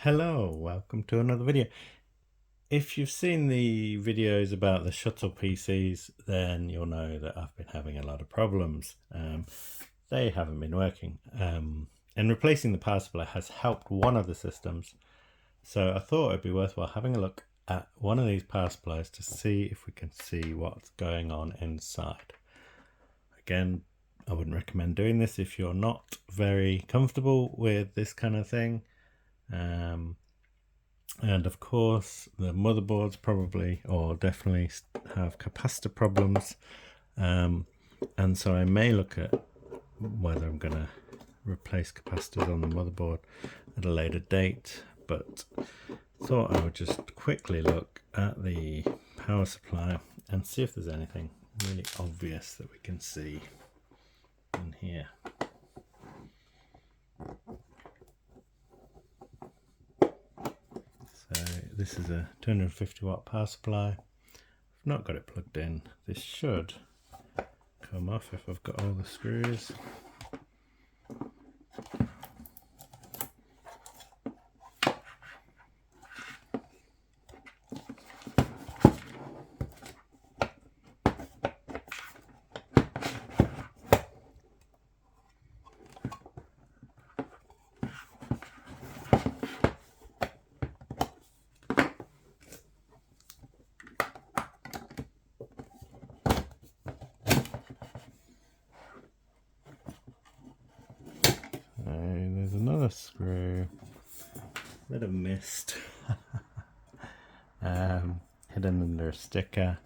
Hello, welcome to another video. If you've seen the videos about the Shuttle PCs, then you'll know that I've been having a lot of problems. They haven't been working. And replacing the power supply has helped one of the systems. So I thought it'd be worthwhile having a look at one of these power supplies to see if we can see what's going on inside. Again, I wouldn't recommend doing this if you're not very comfortable with this kind of thing. And of course the motherboards probably or definitely have capacitor problems, and so I may look at whether I'm going to replace capacitors on the motherboard at a later date, but thought I would just quickly look at the power supply and see if there's anything really obvious that we can see in here. So this is a 250 watt power supply. I've not got it plugged in. This should come off if I've got all the screws. There's another screw that I've missed, hidden under a sticker,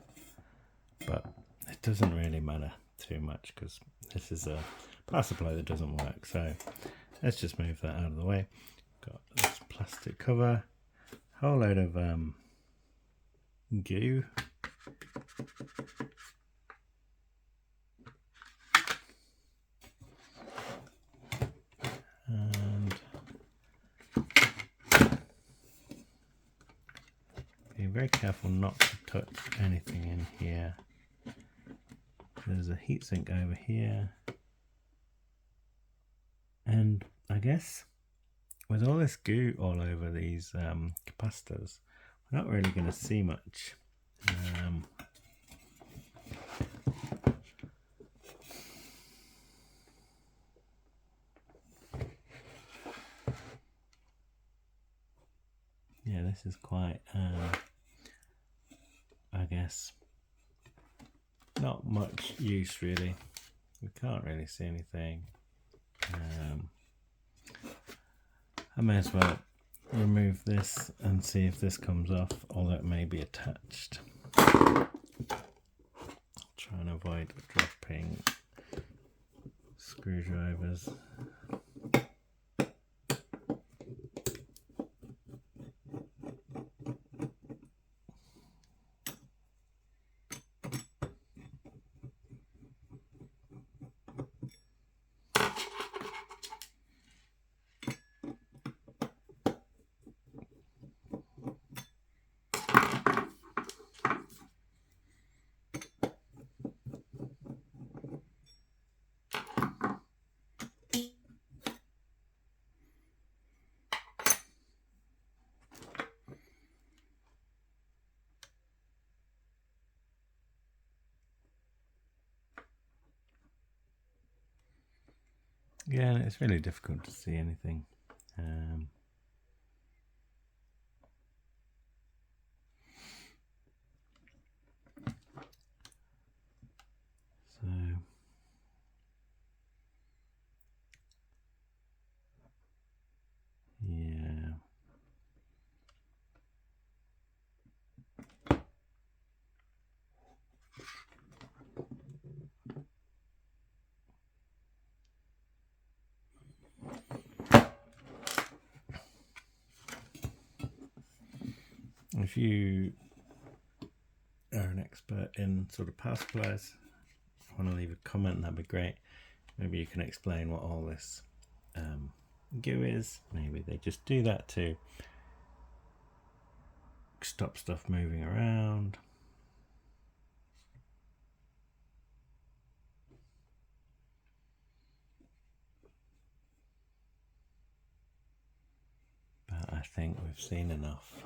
but it doesn't really matter too much because this is a power supply that doesn't work. So let's just move that out of the way. Got this plastic cover, a whole load of goo. And be very careful not to touch anything in here. There's a heatsink over here, and I guess with all this goo all over these capacitors, we're not really going to see much. Yeah, this is quite, I guess, not much use really. We can't really see anything. I may as well remove this and see if this comes off, although it may be attached. I'll try and avoid dropping screwdrivers. Yeah, it's really difficult to see anything. So yeah. If you are an expert in sort of power supplies, want to leave a comment, that'd be great. Maybe you can explain what all this goo is. Maybe they just do that to stop stuff moving around. But I I think we've seen enough.